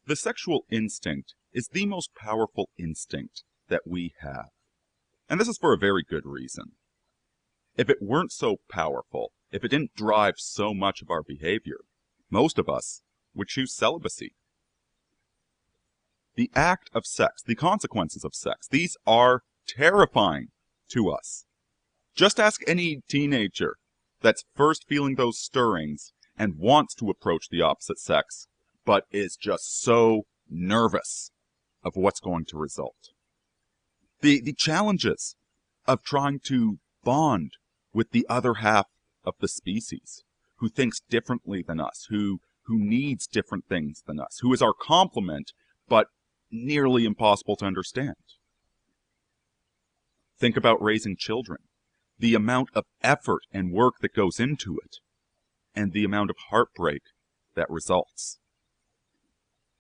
The sexual instinct is the most powerful instinct that we have. And this is for a very good reason. If it weren't so powerful, if it didn't drive so much of our behavior, most of us would choose celibacy. The act of sex, the consequences of sex, these are terrifying to us. Just ask any teenager that's first feeling those stirrings and wants to approach the opposite sex, but is just so nervous of what's going to result. The challenges of trying to bond with the other half of the species, who thinks differently than us, who needs different things than us, who is our complement, but nearly impossible to understand. Think about raising children, the amount of effort and work that goes into it, and the amount of heartbreak that results.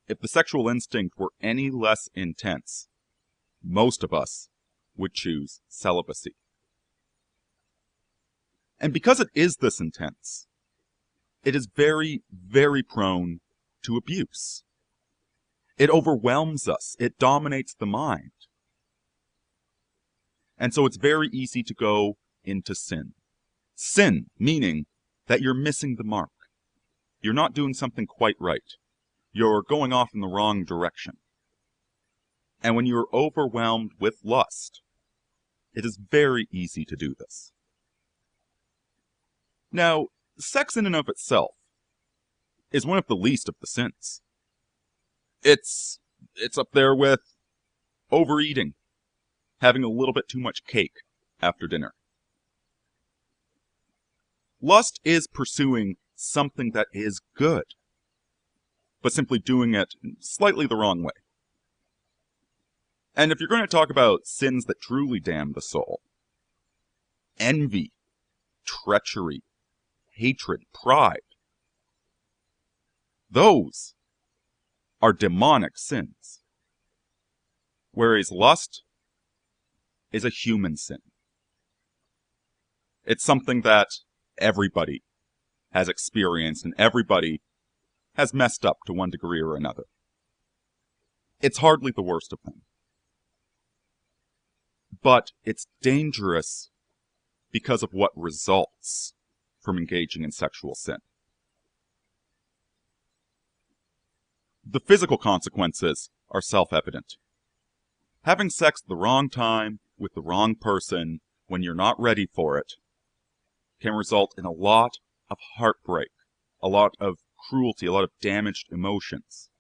If the sexual instinct were any less intense, most of us would choose celibacy. And because it is this intense, it is very, very prone to abuse. It overwhelms us. It dominates the mind. And so it's very easy to go into sin. Sin, meaning that you're missing the mark. You're not doing something quite right. You're going off in the wrong direction. And when you're overwhelmed with lust, it is very easy to do this. Now, sex in and of itself is one of the least of the sins. It's up there with overeating, having a little bit too much cake after dinner. Lust is pursuing something that is good, but simply doing it slightly the wrong way. And if you're going to talk about sins that truly damn the soul, envy, treachery, hatred, pride, those are demonic sins. Whereas lust is a human sin. It's something that everybody has experienced and everybody has messed up to one degree or another. It's hardly the worst of them. But it's dangerous because of what results from engaging in sexual sin. The physical consequences are self-evident. Having sex at the wrong time with the wrong person when you're not ready for it can result in a lot of heartbreak, a lot of cruelty, a lot of damaged emotions.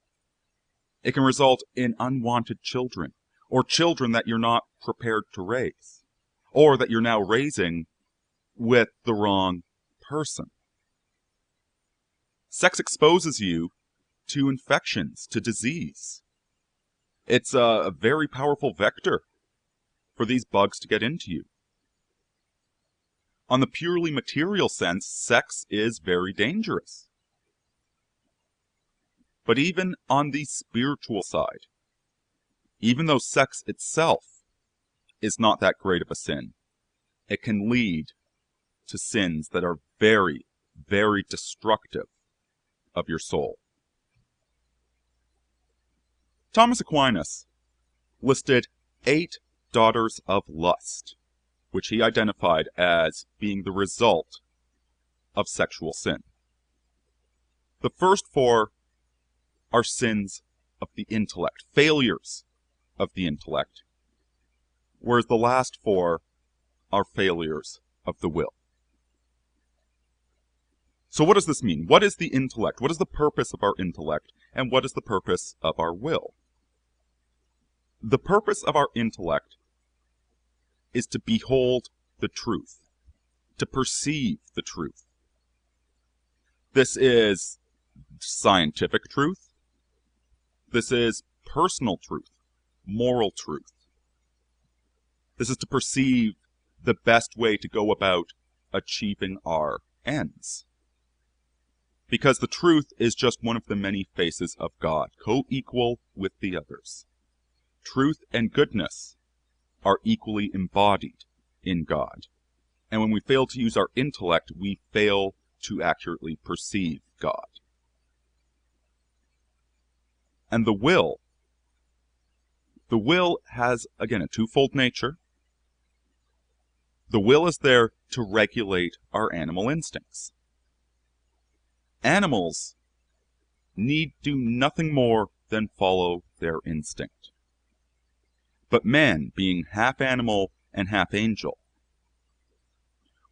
It can result in unwanted children, or children that you're not prepared to raise, or that you're now raising with the wrong person. Sex exposes you to infections, to disease. It's a very powerful vector for these bugs to get into you. On the purely material sense, sex is very dangerous. But even on the spiritual side, even though sex itself is not that great of a sin, it can lead to sins that are very, very destructive of your soul. Thomas Aquinas listed 8 daughters of lust, which he identified as being the result of sexual sin. The first 4 are sins of the intellect, failures of the intellect, whereas the last 4 are failures of the will. So what does this mean? What is the intellect? What is the purpose of our intellect? And what is the purpose of our will? The purpose of our intellect is to behold the truth, to perceive the truth. This is scientific truth. This is personal truth, moral truth. This is to perceive the best way to go about achieving our ends. Because the truth is just one of the many faces of God, co-equal with the others. Truth and goodness are equally embodied in God. And when we fail to use our intellect, we fail to accurately perceive God. And the will has, again, a twofold nature. The will is there to regulate our animal instincts. Animals need do nothing more than follow their instinct. But man, being half animal and half angel,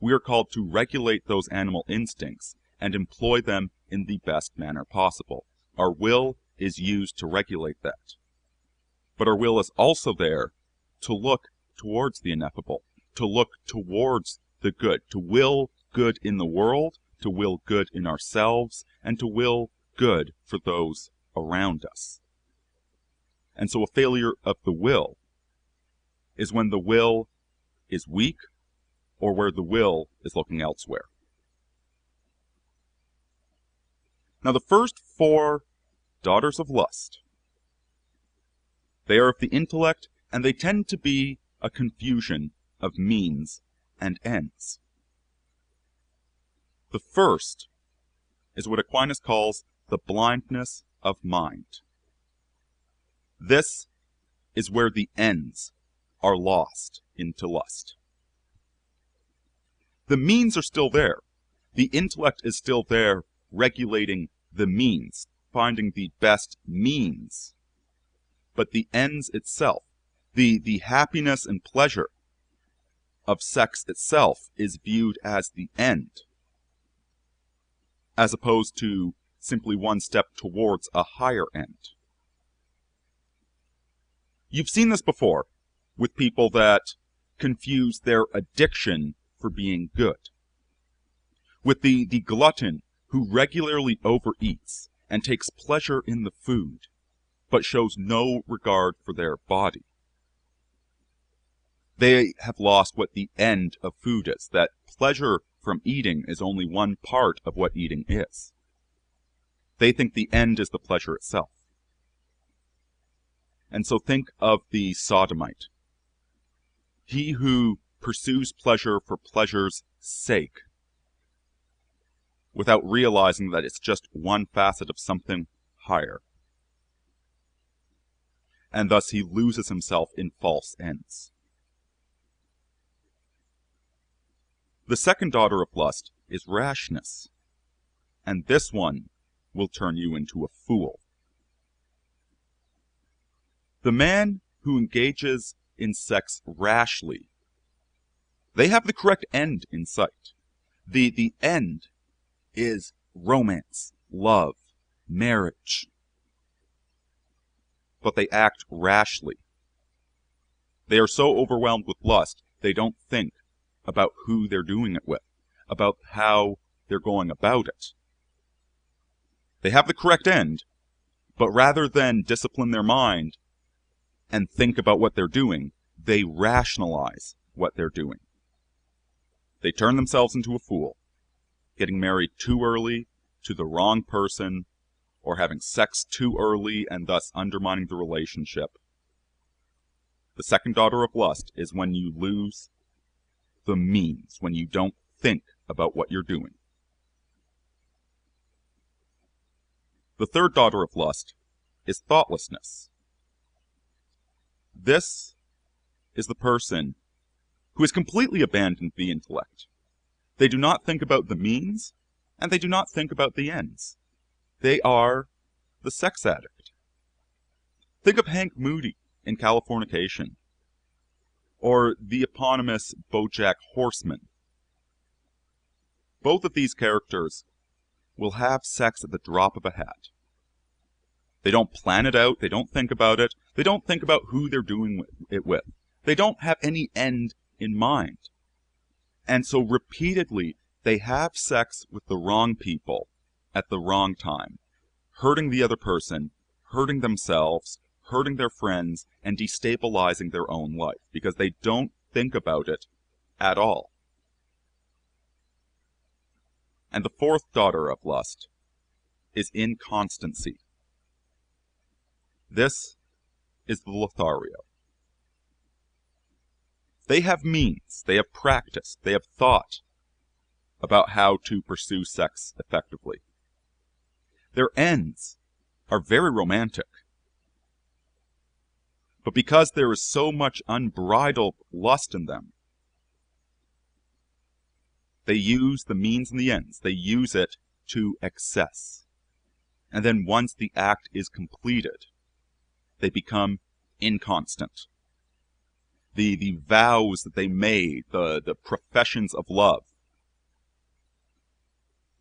we are called to regulate those animal instincts and employ them in the best manner possible. Our will is used to regulate that. But our will is also there to look towards the ineffable, to look towards the good, to will good in the world, to will good in ourselves, and to will good for those around us. And so a failure of the will is when the will is weak or where the will is looking elsewhere. Now the first four daughters of lust, they are of the intellect, and they tend to be a confusion of means and ends. The first is what Aquinas calls the blindness of mind. This is where the ends are lost into lust. The means are still there. The intellect is still there, regulating the means, finding the best means. But the ends itself, the happiness and pleasure of sex itself, is viewed as the end, as opposed to simply one step towards a higher end. You've seen this before with people that confuse their addiction for being good. With the glutton who regularly overeats and takes pleasure in the food, but shows no regard for their body. They have lost what the end of food is, that pleasure from eating is only one part of what eating is. They think the end is the pleasure itself. And so think of the sodomite. He who pursues pleasure for pleasure's sake, without realizing that it's just one facet of something higher. And thus he loses himself in false ends. The second daughter of lust is rashness, and this one will turn you into a fool. The man who engages in sex rashly, they have the correct end in sight. The end is romance, love, marriage. But they act rashly. They are so overwhelmed with lust, they don't think about who they're doing it with, about how they're going about it. They have the correct end, but rather than discipline their mind and think about what they're doing, they rationalize what they're doing. They turn themselves into a fool, getting married too early to the wrong person, or having sex too early and thus undermining the relationship. The second daughter of lust is when you lose the means, when you don't think about what you're doing. The third daughter of lust is thoughtlessness. This is the person who has completely abandoned the intellect. They do not think about the means, and they do not think about the ends. They are the sex addict. Think of Hank Moody in Californication, or the eponymous BoJack Horseman. Both of these characters will have sex at the drop of a hat. They don't plan it out, they don't think about it, they don't think about who they're doing it with. They don't have any end in mind. And so repeatedly, they have sex with the wrong people at the wrong time, hurting the other person, hurting themselves, hurting their friends, and destabilizing their own life, because they don't think about it at all. And the fourth daughter of lust is inconstancy. This is the Lothario. They have means, they have practice, they have thought about how to pursue sex effectively. Their ends are very romantic. But because there is so much unbridled lust in them, they use the means and the ends. They use it to excess. And then once the act is completed, they become inconstant. The vows that they made, the professions of love,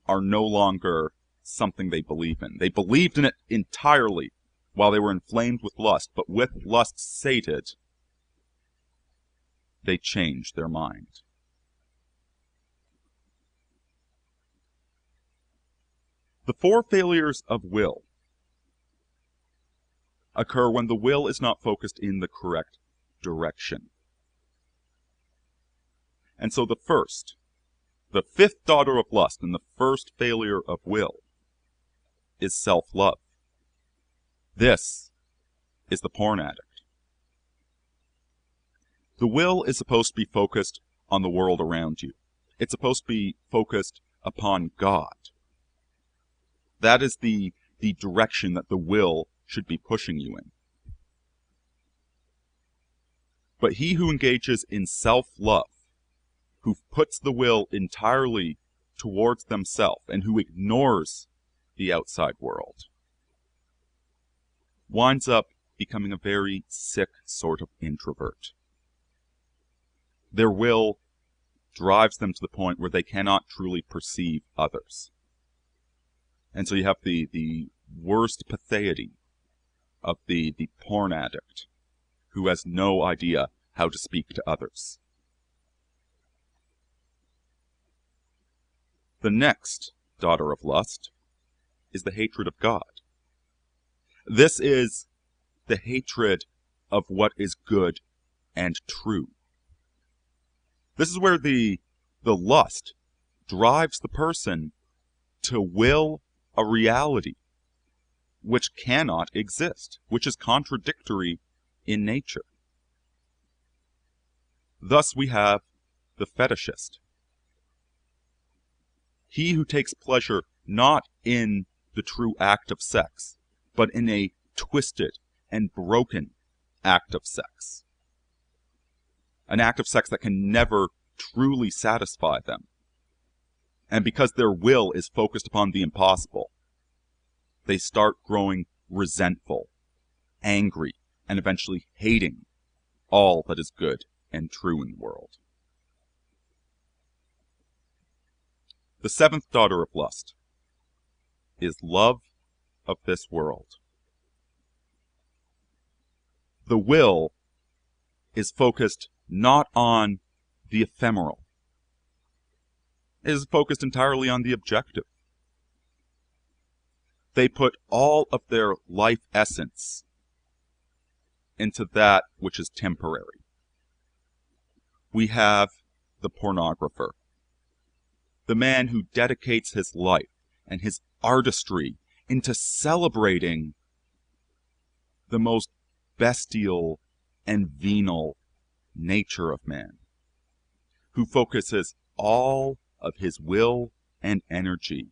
are no longer something they believe in. They believed in it entirely while they were inflamed with lust, but with lust sated, they changed their mind. The four failures of will occur when the will is not focused in the correct direction. And so the fifth daughter of lust, and the first failure of will, is self-love. This is the porn addict. The will is supposed to be focused on the world around you. It's supposed to be focused upon God. That is the direction that the will should be pushing you in. But he who engages in self-love, who puts the will entirely towards themselves, and who ignores the outside world, winds up becoming a very sick sort of introvert. Their will drives them to the point where they cannot truly perceive others. And so you have the worst patheity of the porn addict, who has no idea how to speak to others. The next daughter of lust is the hatred of God. This is the hatred of what is good and true. This is where the lust drives the person to will a reality which cannot exist, which is contradictory in nature. Thus we have the fetishist. He who takes pleasure not in the true act of sex, but in a twisted and broken act of sex. An act of sex that can never truly satisfy them. And because their will is focused upon the impossible, they start growing resentful, angry, and eventually hating all that is good and true in the world. The seventh daughter of lust is love of this world. The will is focused not on the ephemeral. It is focused entirely on the objective. They put all of their life essence into that which is temporary. We have the pornographer, the man who dedicates his life and his artistry into celebrating the most bestial and venal nature of man, who focuses all of his will and energy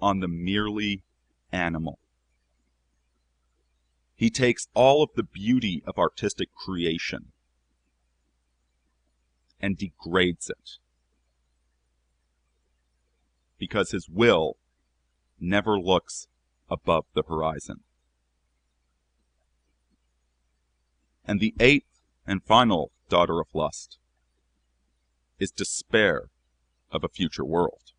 on the merely animal. He takes all of the beauty of artistic creation and degrades it, because his will never looks above the horizon. And the eighth and final daughter of lust is despair of a future world.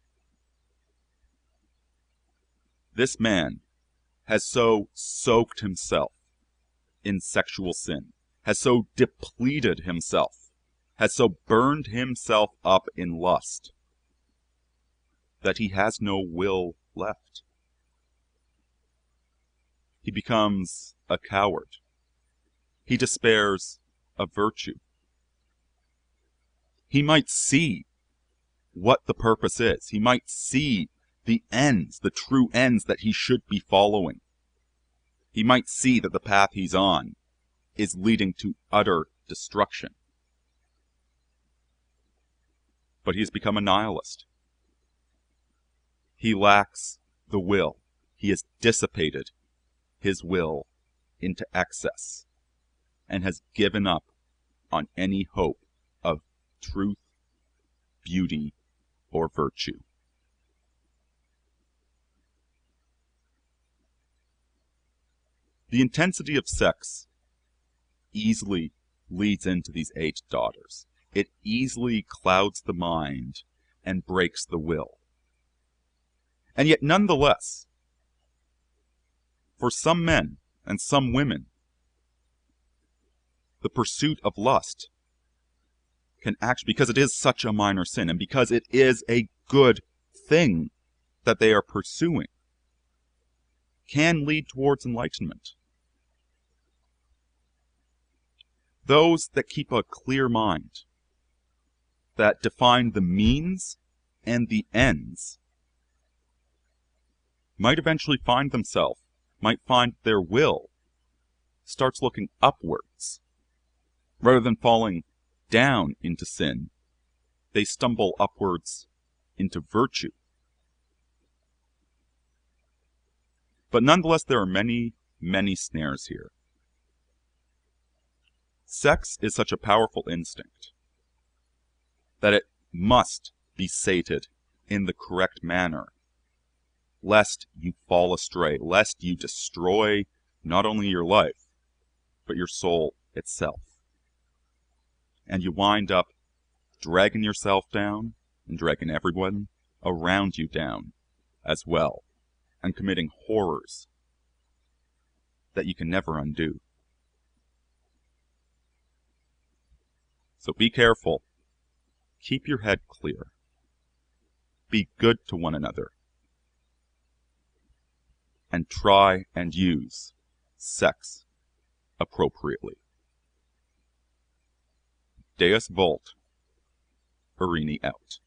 This man has so soaked himself in sexual sin, has so depleted himself, has so burned himself up in lust, that he has no will left. He becomes a coward. He despairs of virtue. He might see what the purpose is. He might see the ends, the true ends that he should be following. He might see that the path he's on is leading to utter destruction. But he has become a nihilist. He lacks the will. He has dissipated his will into excess and has given up on any hope of truth, beauty, or virtue. The intensity of sex easily leads into these 8 daughters. It easily clouds the mind and breaks the will. And yet, nonetheless, for some men and some women, the pursuit of lust can actually, because it is such a minor sin and because it is a good thing that they are pursuing, can lead towards enlightenment. Those that keep a clear mind, that define the means and the ends, might eventually find their will starts looking upwards. Rather than falling down into sin, they stumble upwards into virtue. But nonetheless, there are many, many snares here. Sex is such a powerful instinct that it must be sated in the correct manner, lest you fall astray, lest you destroy not only your life, but your soul itself. And you wind up dragging yourself down and dragging everyone around you down as well, and committing horrors that you can never undo. So be careful. Keep your head clear. Be good to one another. And try and use sex appropriately. Deus Vult, Aurini out.